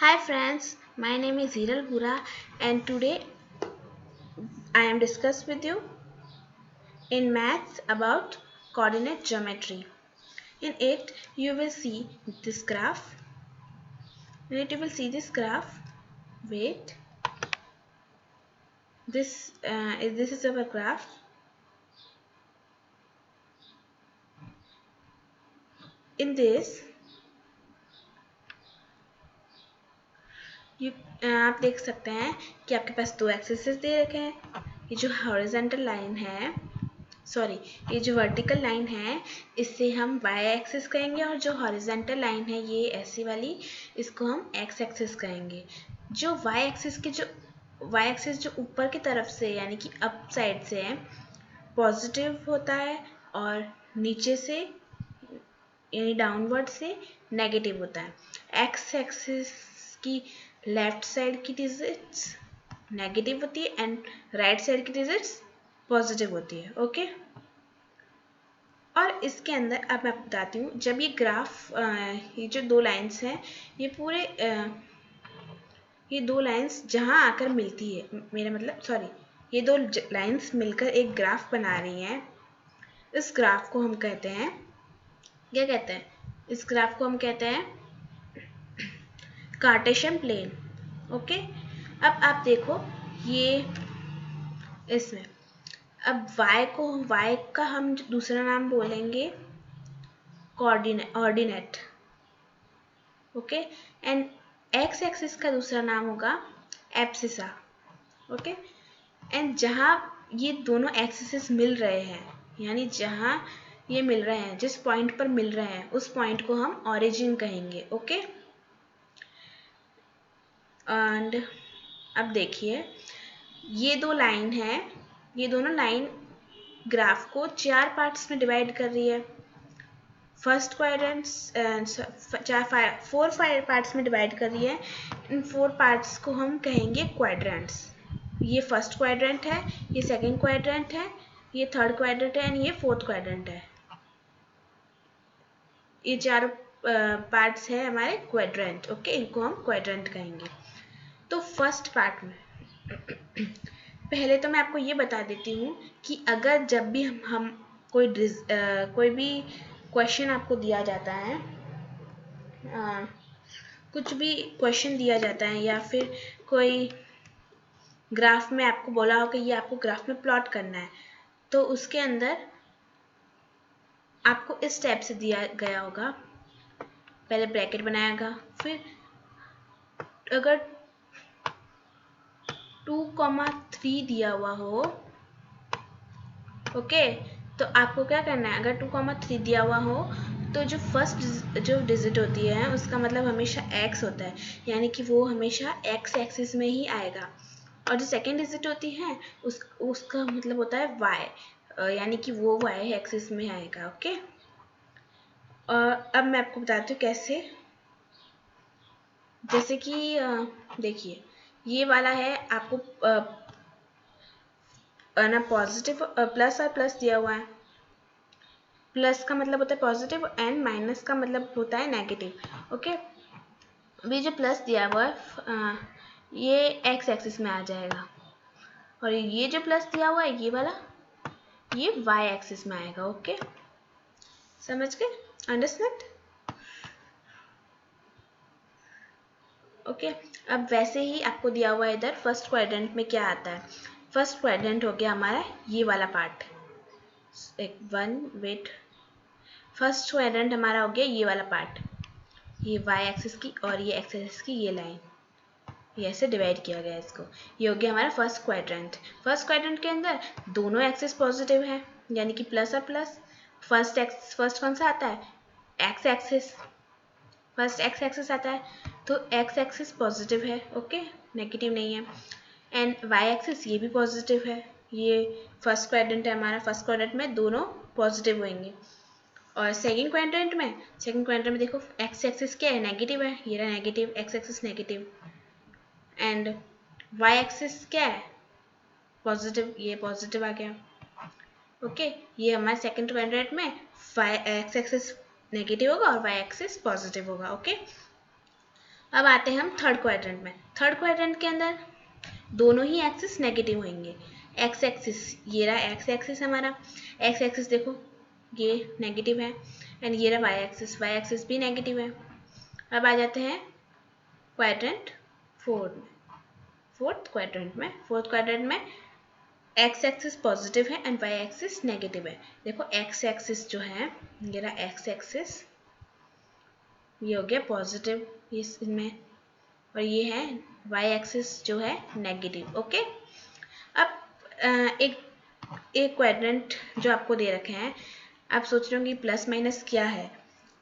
Hi friends, my name is Hiral Gura and today I am discuss with you in maths about coordinate geometry. In it you will see this graph. In it you will see this graph. Wait, this is our graph. In this you आप देख सकते हैं कि आपके पास दो axis दे रखे हैं. ये जो हॉरिजॉन्टल लाइन है सॉरी ये जो वर्टिकल लाइन है इससे हम वाई एक्सिस कहेंगे और जो हॉरिजॉन्टल लाइन है ये ऐसी वाली इसको हम एक्स एक्सिस कहेंगे. जो वाई एक्सिस जो ऊपर की तरफ से यानी कि अप साइड से है पॉजिटिव होता है और नीचे से यानी डाउनवर्ड से नेगेटिव होता है. एक्स एक्सिस की लेफ्ट साइड की डिजिट्स नेगेटिव होती है एंड राइट साइड की डिजिट्स पॉजिटिव होती है. ओके और इसके अंदर अब मैं बताती हूँ जब ये ग्राफ ये जो दो लाइंस हैं ये पूरे ये दो लाइंस जहाँ आकर मिलती है मेरा मतलब सॉरी ये दो लाइंस मिलकर एक ग्राफ बना रही हैं. इस ग्राफ को हम कहते हैं क्या कहते हैं इस ग्राफ को हम कहते हैं कार्टेशियन प्लेन. ओके अब आप देखो ये इसमें अब y का हम दूसरा नाम बोलेंगे ordinate. Okay and x axis का दूसरा नाम होगा एब्सिसा. ओके एंड जहाँ ये दोनों एक्सिस मिल रहे हैं यानी जहाँ ये मिल रहे हैं जिस पॉइंट पर मिल रहे हैं उस पॉइंट को हम ओरिजिन कहेंगे. ओके एंड अब देखिए ये दो लाइन है ये दोनों लाइन ग्राफ को चार पार्ट्स में डिवाइड कर रही है. फर्स्ट क्वाड्रेंट्स फोर पार्ट्स में डिवाइड कर रही है. इन फोर पार्ट्स को हम कहेंगे क्वाड्रेंट्स. ये फर्स्ट क्वाड्रेंट है ये सेकंड क्वाड्रेंट है ये थर्ड क्वाड्रेंट है एंड ये फोर्थ क्वाड्रेंट है. ये चार पार्ट्स है हमारे क्वाड्रेंट. ओके इनको हम क्वाड्रेंट कहेंगे. तो फर्स्ट पार्ट में पहले तो मैं आपको ये बता देती हूँ कि अगर जब भी हम कोई भी क्वेश्चन आपको दिया जाता है कुछ भी क्वेश्चन दिया जाता है या फिर कोई ग्राफ में आपको बोला हो कि ये आपको ग्राफ में प्लॉट करना है तो उसके अंदर आपको इस टाइप से दिया गया होगा. पहले ब्रैकेट बनाएगा फिर अगर 2,3 दिया हुआ हो ओके तो आपको क्या करना है अगर 2,3 दिया हुआ हो तो जो फर्स्ट जो डिजिट होती है उसका मतलब हमेशा x होता है यानी कि वो हमेशा x एक्सिस में ही आएगा और जो सेकेंड डिजिट होती है उसका मतलब होता है y यानी कि वो y एक्सिस में आएगा. ओके और अब मैं आपको बताती हूँ कैसे. जैसे कि देखिए ये वाला है आपको ना पॉजिटिव प्लस और प्लस दिया हुआ है. प्लस का मतलब होता है पॉजिटिव एंड माइनस का मतलब होता है नेगेटिव. ओके अभी जो प्लस दिया हुआ है ये एक्स एक्सिस में आ जाएगा और ये जो प्लस दिया हुआ है ये वाला ये वाई एक्सिस में आएगा. ओके समझ गए अंडरस्टैंड. ओके अब वैसे ही आपको दिया हुआ है इधर फर्स्ट क्वाड्रेंट में क्या आता है. फर्स्ट क्वाड्रेंट हो गया हमारा ये वाला पार्ट. एक वन वेट फर्स्ट क्वाड्रेंट हमारा हो गया ये वाला पार्ट ये वाई एक्सिस की और ये एक्स एक्सिस की ये लाइन ये ऐसे डिवाइड किया गया इसको. ये हो गया हमारा फर्स्ट क्वाड्रेंट. फर्स्ट क्वाड्रेंट के अंदर दोनों एक्सिस पॉजिटिव है यानी कि प्लस और प्लस. फर्स्ट कौन सा आता है x axis. First x axis आता है तो एक्स एक्सिस पॉजिटिव है. ओके नेगेटिव नहीं है एंड वाई एक्सिस ये भी पॉजिटिव है. ये फर्स्ट क्वाड्रेंट है हमारा. फर्स्ट क्वाड्रेंट में दोनों पॉजिटिव होंगे और सेकंड क्वाड्रेंट में देखो एक्स एक्सिस क्या है नेगेटिव है. ये रहा negative X axis negative and Y axis क्या है पॉजिटिव ये पॉजिटिव आ गया. ओके ये हमारे सेकंड क्वाड्रेंट में एक्स एक्सिस नेगेटिव होगा और वाई एक्सिस पॉजिटिव होगा. ओके अब आते हैं हम थर्ड क्वाड्रेंट में। थर्ड क्वाड्रेंट के अंदर दोनों ही एक्सिस नेगेटिव होंगे। एक्स एक्सिस, ये रहा एक्स एक्सिस हमारा, एक्स एक्सिस देखो ये नेगेटिव है, एंड ये रहा वाई एक्सिस भी नेगेटिव है। अब आ जाते हैं क्वाड्रेंट फोर्थ में। फोर्थ क्वाड्रेंट में एक्स एक्सिस पॉजिटिव है एंड वाई एक्सिस नेगेटिव है। देखो एक्स एक्सिस जो है, ये रहा एक्स एक्सिस, ये हो गया पॉजिटिव इसमें, और ये है वाई एक्सिस जो है नेगेटिव। ओके, अब एक एक क्वाड्रेंट जो आपको दे रखे हैं, आप सोच रहे होंगे प्लस माइनस क्या है,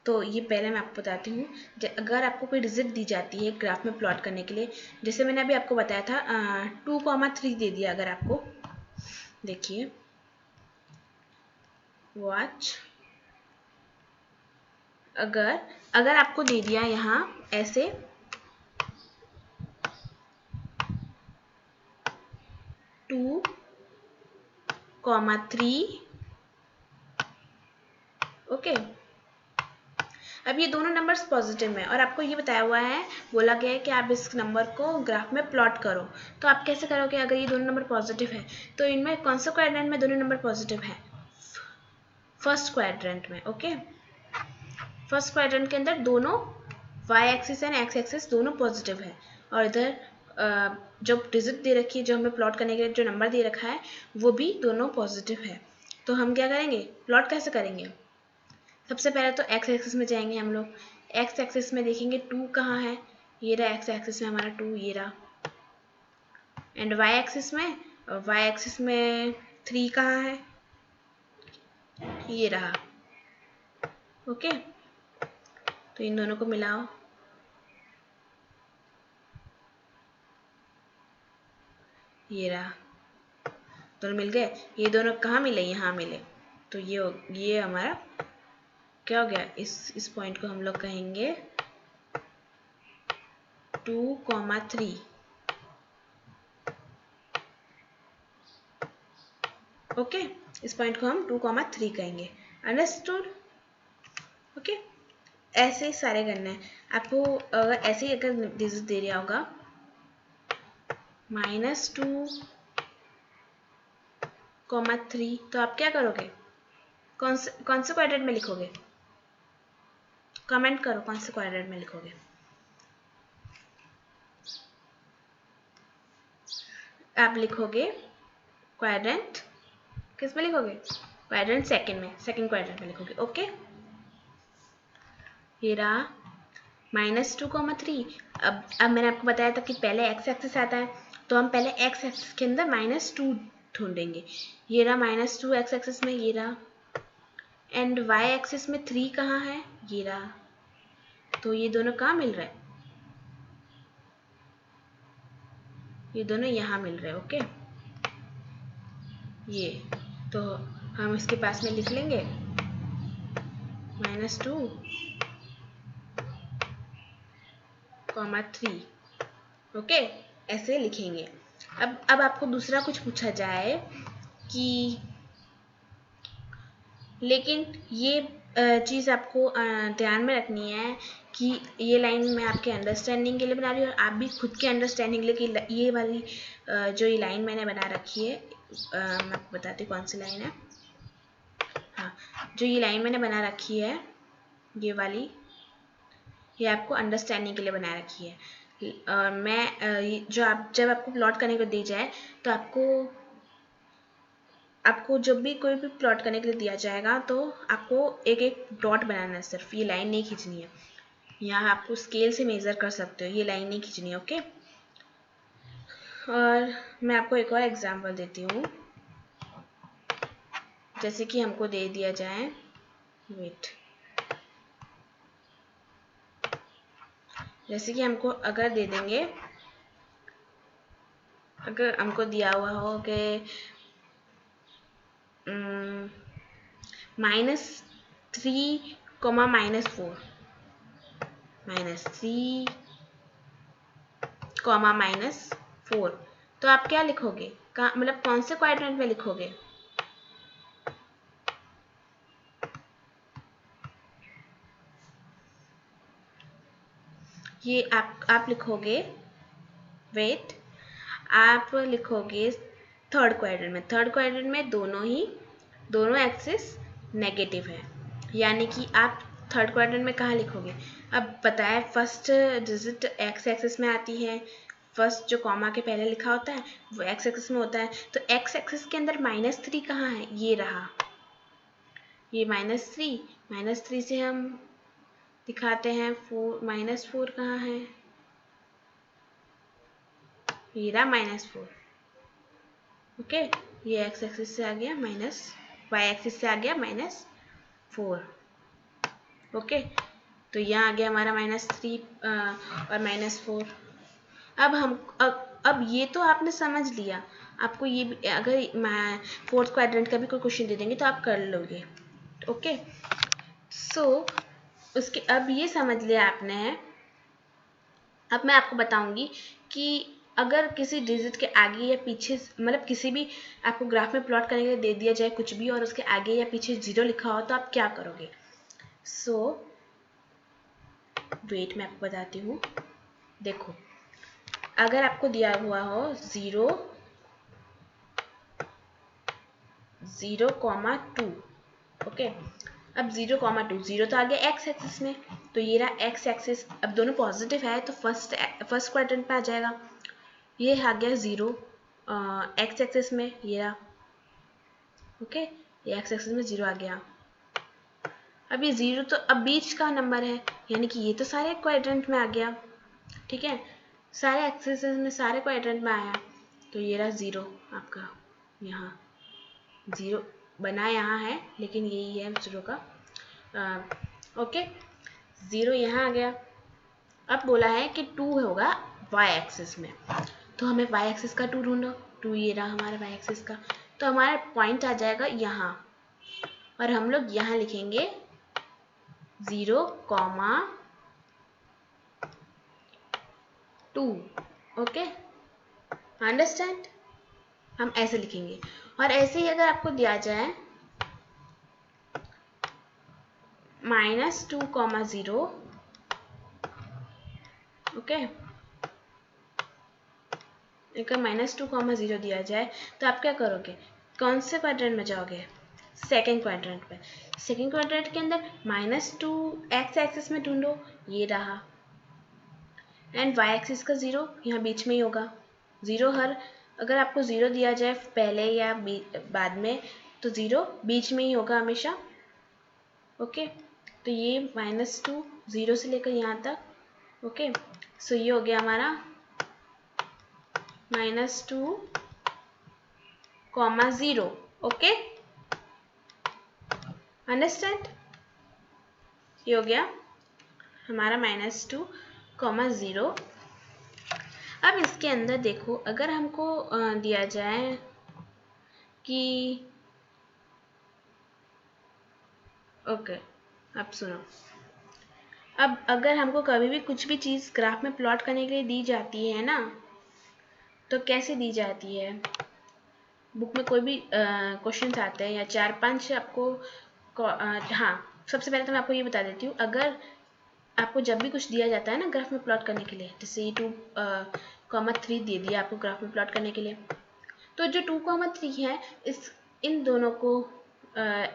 तो ये पहले मैं आपको बताती हूँ। अगर आपको कोई डिजिट दी जाती है ग्राफ में प्लॉट करने के लिए, जैसे मैंने अभी आपको बताया था 2,3 दे दिया, अगर आपको देखिए वॉच, अगर आपको दे दिया यहाँ ऐसे 2,3, ओके। अब ये दोनों नंबर्स पॉजिटिव में, और आपको ये बताया हुआ है, बोला गया है कि आप इस नंबर को ग्राफ में प्लॉट करो। तो आप कैसे करोगे? अगर ये दोनों नंबर पॉजिटिव है तो इनमें कौन सा क्वाड्रेंट में दोनों नंबर पॉजिटिव है? फर्स्ट क्वाड्रेंट में। ओके, फर्स्ट क्वाड्रेंट के अंदर दोनों Y axis and X axis दोनों पॉजिटिव है, और इधर जो डिजिट दे रखी है, जो हमें प्लॉट करने के लिए जो नंबर दे रखा है, वो भी दोनों पॉजिटिव है। तो हम क्या करेंगे, प्लॉट कैसे करेंगे? सबसे पहले तो एक्स एक्सिस में जाएंगे हम लोग। एक्स एक्सिस में देखेंगे 2 कहाँ है, ये रहा एक्स एक्सिस में हमारा 2, ये रहा। एंड वाई एक्सिस में 3 कहाँ है, ये रहा। ओके, तो इन दोनों को मिलाओ, ये रहा, दोनों मिल गए। ये दोनों कहाँ मिले, यहाँ मिले, तो ये हमारा क्या हो गया, इस पॉइंट को हम लोग कहेंगे 2,3। ओके, इस पॉइंट को हम 2,3 कहेंगे। अंडरस्टूड? ओके, ऐसे ही सारे करने हैं आपको। अगर ऐसे ही अगर डिजिट दे दिया होगा -2,3, तो आप क्या करोगे? कौन से क्वाड्रेंट में लिखोगे? कमेंट करो, कौन से क्वाड्रेंट में लिखोगे? आप लिखोगे क्वाड्रेंट, किस में लिखोगे? क्वाड्रेंट सेकंड में, सेकंड क्वाड्रेंट में लिखोगे। ओके, ये रहा -2,3। अब मैंने आपको बताया था कि पहले एक्स एक्सिस आता है, तो हम पहले एक्स एक्सिस के अंदर -2 ढूंढेंगे। ये रहा -2 एक्स एक्सिस में, ये रहा। एंड वाई एक्सिस में 3 कहाँ है, ये रहा। तो ये दोनों कहाँ मिल रहे हैं? ये दोनों यहाँ मिल रहे हैं। ओके, ये तो हम इसके पास में लिख लेंगे -2,3। ओके, ऐसे लिखेंगे। अब आपको दूसरा कुछ पूछा जाए कि, लेकिन ये चीज़ आपको ध्यान में रखनी है कि ये लाइन मैं आपके अंडरस्टैंडिंग के लिए बना रही हूँ, और आप भी खुद के अंडरस्टैंडिंग के लिए कि ये वाली जो ये लाइन मैंने बना रखी है, मैं आपको बताती हूँ कौन सी लाइन है। हाँ, जो ये लाइन मैंने बना रखी है, ये वाली, ये आपको अंडरस्टैंडिंग के लिए बना रखी है। और मैं जो आप जब आपको प्लॉट करने को दी जाए, तो आपको जब भी कोई भी प्लॉट करने के लिए दिया जाएगा, तो आपको एक एक डॉट बनाना है, सिर्फ ये लाइन नहीं खींचनी है। यहाँ आपको स्केल से मेज़र कर सकते हो, ये लाइन नहीं खींचनी है। ओके, और मैं आपको एक और एग्जांपल देती हूँ। जैसे कि हमको दे दिया जाए, वेट, जैसे कि हमको अगर दे देंगे, अगर हमको दिया हुआ हो कि -3, -4, -3, -4, तो आप क्या लिखोगे? मतलब कौन से क्वाड्रेंट में लिखोगे? ये आप लिखोगे वेट, आप लिखोगे थर्ड क्वाड्रेंट में। थर्ड क्वाड्रेंट में दोनों एक्सिस नेगेटिव है, यानी कि आप थर्ड क्वाड्रेंट में कहाँ लिखोगे? अब पता है फर्स्ट डिजिट एक्स एक्सिस में आती है, फर्स्ट जो कॉमा के पहले लिखा होता है वो एक्स एक्सिस में होता है, तो एक्स एक्सिस के अंदर -3 कहाँ है? ये रहा, ये -3 से हम दिखाते हैं 4, -4 कहाँ है? ये रहा -4। ओके, ये एक्स एक्सिस से आ गया माइनस, वाई एक्सिस से आ गया -4। ओके, तो यहाँ आ गया हमारा -3 और -4। अब ये तो आपने समझ लिया। आपको ये भी, अगर मैं फोर्थ क्वाड्रेंट का भी कोई क्वेश्चन दे देंगे तो आप कर लोगे। ओके, सो उसके अब ये समझ लिया आपने। अब मैं आपको बताऊंगी कि अगर किसी डिजिट के आगे या पीछे, मतलब किसी भी आपको ग्राफ में प्लॉट करने के लिए दे दिया जाए कुछ भी और उसके आगे या पीछे 0 लिखा हो तो आप क्या करोगे? सो वेट, मैं आपको बताती हूँ। देखो, अगर आपको दिया हुआ हो 0, 0,2, ओके। अब 0,2, 0 तो आ गया एक्स एक्सिस में, तो ये रहा एक्स एक्सिस। अब दोनों पॉजिटिव है तो फर्स्ट क्वाड्रेंट पे आ जाएगा। ये आ गया 0 एक्स एक्सिस में, ये रहा, ओके। ये एक्स एक्सिस में 0 आ गया। अब ये 0 तो अब बीच का नंबर है, यानी कि ये तो सारे क्वाड्रेंट में आ गया, ठीक है। सारे एक्सिस में सारे क्वाड्रेंट में आया, तो ये रहा 0 आपका। यहाँ 0 बना यहाँ है, लेकिन यही है 0 का, ओके। 0 यहाँ आ गया। अब बोला है कि 2 होगा वाई एक्सिस में, तो हमें वाई एक्सिस का 2 ढूंढो। 2 ये रहा हमारा वाई एक्सिस का, तो हमारा पॉइंट आ जाएगा यहाँ, और हम लोग यहाँ लिखेंगे 0,2, ओके, अंडरस्टैंड। हम ऐसे लिखेंगे। और ऐसे ही अगर आपको दिया जाए -2,0, ओके, अगर -2,0 दिया जाए तो आप क्या करोगे? कौन से क्वाड्रेंट में जाओगे? सेकेंड क्वाड्रेंट पे। सेकेंड क्वाड्रेंट के अंदर -2 एक्स एक्सिस में ढूंढो, ये रहा, एंड वाई एक्सिस का 0 यहाँ बीच में ही होगा। 0 अगर आपको 0 दिया जाए पहले या बाद में, तो 0 बीच में ही होगा हमेशा, ओके। तो ये -2, 0 से लेकर यहाँ तक, ओके। सो ये हो गया हमारा -2,0, ओके, अंडरस्टैंड। ये हो गया हमारा -2,0। अब इसके अंदर देखो, अगर हमको दिया जाए कि, ओके, अब सुनो। अब अगर हमको कभी भी कुछ भी चीज़ ग्राफ में प्लॉट करने के लिए दी जाती है ना, तो कैसे दी जाती है? बुक में कोई भी क्वेश्चन आते हैं या 4-5 आपको, हाँ, सबसे पहले तो मैं आपको ये बता देती हूँ। अगर आपको जब भी कुछ दिया जाता है ना ग्राफ में प्लॉट करने के लिए, जैसे 2,3 दे दिया आपको ग्राफ में प्लॉट करने के लिए, तो जो 2,3 है, इन दोनों को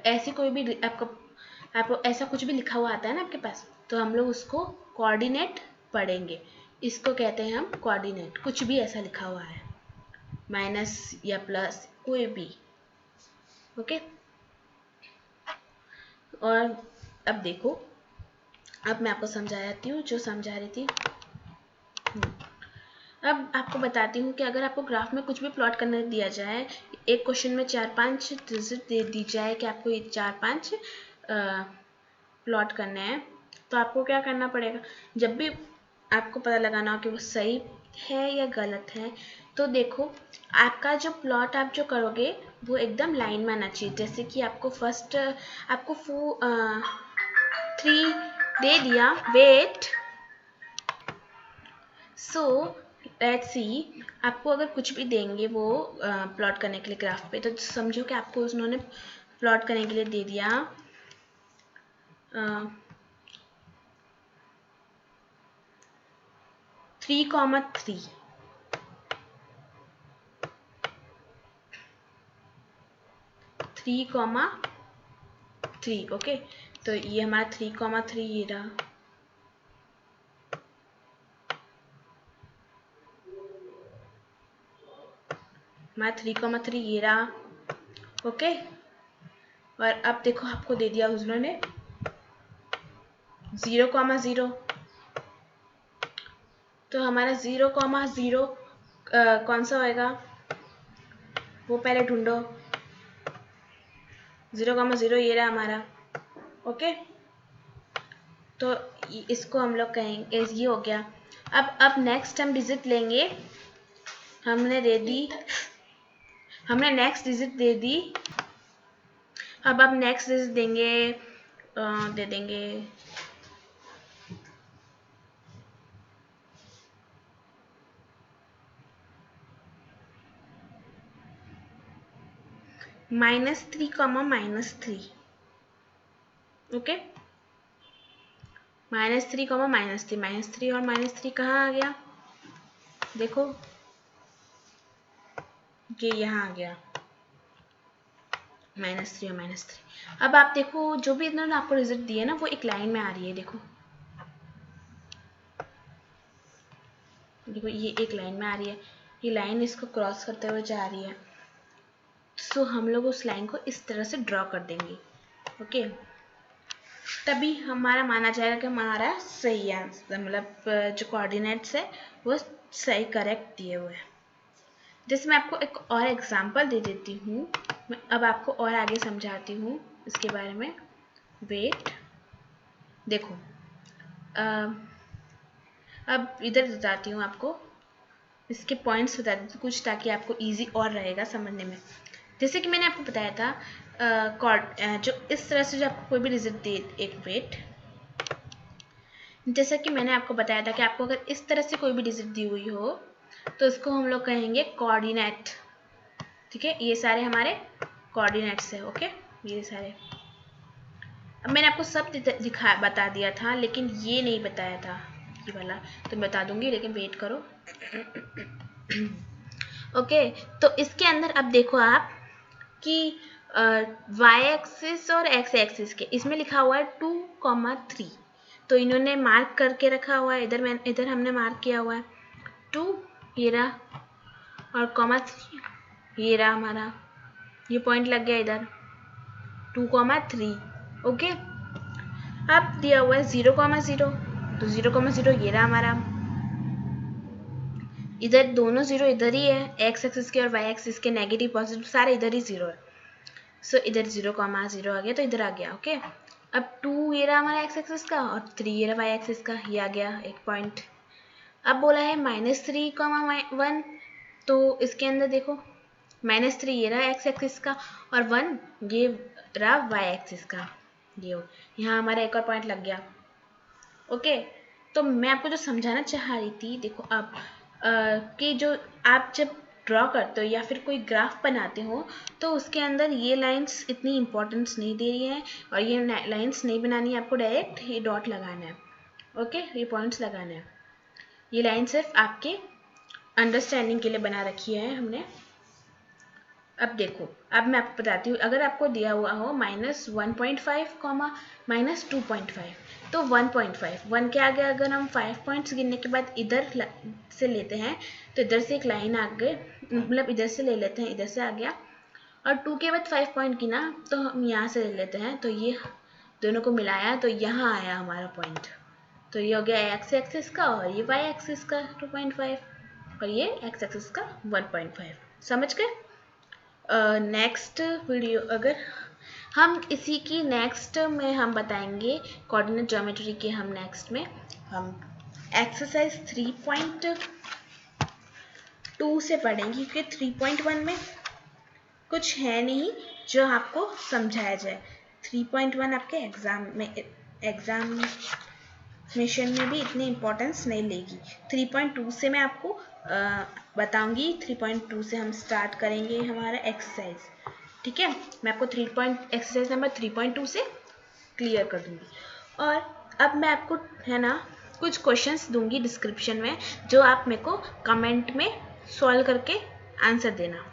ऐसी कोई भी आपको ऐसा कुछ भी लिखा हुआ आता है ना आपके पास, तो हम लोग उसको कोऑर्डिनेट पढ़ेंगे। इसको कहते हैं हम कोऑर्डिनेट। कुछ भी ऐसा लिखा हुआ है, माइनस या प्लस, कोई भी, ओके। और अब देखो, अब मैं आपको समझाती हूँ जो समझा रही थी। अब आपको बताती हूँ कि अगर आपको ग्राफ में कुछ भी प्लॉट करने दिया जाए, एक क्वेश्चन में 4-5 डिजिट दे दी जाए कि आपको ये 4-5 प्लॉट करने हैं, तो आपको क्या करना पड़ेगा? जब भी आपको पता लगाना हो कि वो सही है या गलत है, तो देखो, आपका जो प्लॉट आप जो करोगे वो एकदम लाइन में आना चाहिए। जैसे कि आपको फर्स्ट आपको 3 दे दिया, वेट, सो लेट्स सी, आपको अगर कुछ भी देंगे वो प्लॉट करने के लिए ग्राफ पे, तो समझो कि आपको उन्होंने प्लॉट करने के लिए दे दिया 3,3 3,3 ओके। तो ये हमारा 3,3 ये रहा, हमारा 3,3 ये रहा ओके। और अब देखो आपको दे दिया उन्होंने 0,0, तो हमारा 0,0 कौन सा होएगा वो पहले ढूंढो। 0,0 ये रहा हमारा ओके। तो इसको हम लोग कहेंगे ये हो गया। अब नेक्स्ट हम डिजिट लेंगे, हमने नेक्स्ट डिजिट दे दी। अब नेक्स्ट डिजिट देंगे, दे देंगे -3, ओके। -3, -3 और -3 कहाँ आ गया, देखो ये यहाँ आ गया -3 और -3। अब आप देखो जो भी इन्होंने आपको रिजल्ट दिए ना वो एक लाइन में आ रही है, देखो देखो ये एक लाइन में आ रही है, ये लाइन इसको क्रॉस करते हुए जा रही है। सो हम लोग उस लाइन को इस तरह से ड्रॉ कर देंगे ओके। तभी हमारा माना जाएगा कि हमारा सही है, मतलब जो कोऑर्डिनेट्स है वो सही करेक्ट दिए हुए हैं। जैसे मैं आपको एक और एग्जांपल दे देती हूँ, मैं अब आपको और आगे समझाती हूँ इसके बारे में। वेट देखो, अब इधर बताती हूँ आपको, इसके पॉइंट्स बता देती हूँ कुछ ताकि आपको इजी और रहेगा समझने में। जैसे कि मैंने आपको बताया था जो इस तरह से जो आपको कोई भी डिजिट दे एक वेट, जैसा कि मैंने आपको बताया था कि आपको अगर इस तरह से कोई भी डिजिट दी हुई हो तो इसको हम लोग कहेंगे कोऑर्डिनेट, ठीक है। ये सारे हमारे कोऑर्डिनेट्स है ओके, ये सारे। अब मैंने आपको सब बता दिया था लेकिन ये नहीं बताया था ये वाला, तो मैं बता दूंगी लेकिन वेट करो ओके। तो इसके अंदर अब देखो आप कि y एक्सिस और x एक्सिस के इसमें लिखा हुआ है 2,3, तो इन्होंने मार्क करके रखा हुआ है, इधर हमने मार्क किया हुआ है 2 ये रहा, और ,3 ये रहा हमारा, ये पॉइंट लग गया इधर 2,3 ओके। अब दिया हुआ है 0,0, तो 0,0 ये रहा हमारा, इधर दोनों 0 इधर ही है, x एक्सिस के और y एक्सिस के नेगेटिव पॉजिटिव सारे इधर ही 0 है। सो इधर 0,0 आ गया, तो इधर आ गया ओके। अब 2 ये रहा हमारा x एक्सिस का और 3 ये रहा y एक्सिस का, ये आ गया एक पॉइंट। अब बोला है -3,1, तो इसके अंदर देखो -3 ये रहा x एक्सिस का और 1 ये रहा y एक्सिस का, ये यहाँ हमारा एक और पॉइंट लग गया ओके। तो मैं आपको जो समझाना चाह रही थी, देखो अब कि जो आप जब ड्रॉ करते हो या फिर कोई ग्राफ बनाते हो तो उसके अंदर ये लाइंस इतनी इम्पोर्टेंस नहीं दे रही है, और ये लाइंस नहीं बनानी है आपको, डायरेक्ट ये डॉट लगाना है ओके, ये पॉइंट्स लगाना है। ये लाइन सिर्फ आपके अंडरस्टैंडिंग के लिए बना रखी है हमने। अब देखो, अब मैं आपको बताती हूँ, अगर आपको दिया हुआ हो -1.5, -2.5, तो 1.5 1 के आगे अगर हम 5 पॉइंट्स गिनने के बाद इधर से लेते हैं तो इधर से एक लाइन आ गई, मतलब इधर से ले लेते हैं, इधर से आ गया, और 2 के बाद 5 पॉइंट गिना तो हम यहाँ से ले लेते हैं, तो ये दोनों को मिलाया तो यहाँ आया हमारा पॉइंट, तो ये हो गया x एक्सिस का और ये y एक्सिस का 2.5 और ये x एक्सिस का 1.5। समझ गए? नेक्स्ट वीडियो अगर हम इसी की नेक्स्ट में हम बताएंगे कोऑर्डिनेट ज्योमेट्री के, हम नेक्स्ट में हम एक्सरसाइज 3.2 से पढ़ेंगे, क्योंकि 3.1 में कुछ है नहीं जो आपको समझाया जाए। 3.1 आपके एग्जामिनेशन में भी इतनी इम्पोर्टेंस नहीं लेगी। 3.2 से मैं आपको बताऊंगी, 3.2 से हम स्टार्ट करेंगे हमारा एक्सरसाइज, ठीक है। मैं आपको एक्सरसाइज नंबर 3.2 से क्लियर कर दूंगी। और अब मैं आपको है ना कुछ क्वेश्चंस दूंगी डिस्क्रिप्शन में, जो आप मेरे को कमेंट में सॉल्व करके आंसर देना।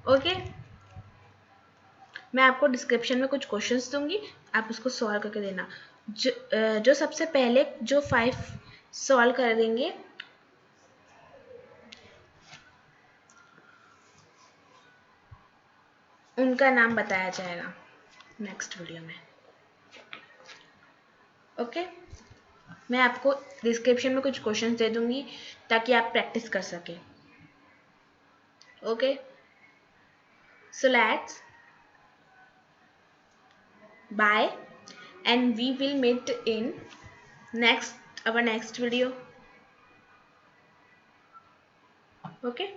ओके, मैं आपको डिस्क्रिप्शन में कुछ क्वेश्चंस दूंगी, आप उसको सॉल्व करके देना। जो सबसे पहले जो 5 सॉल्व कर देंगे उनका नाम बताया जाएगा नेक्स्ट वीडियो में। ओके, मैं आपको डिस्क्रिप्शन में कुछ क्वेश्चंस दे दूंगी ताकि आप प्रैक्टिस कर सकें। Okay, so let's bye and we will meet in our next video. Okay.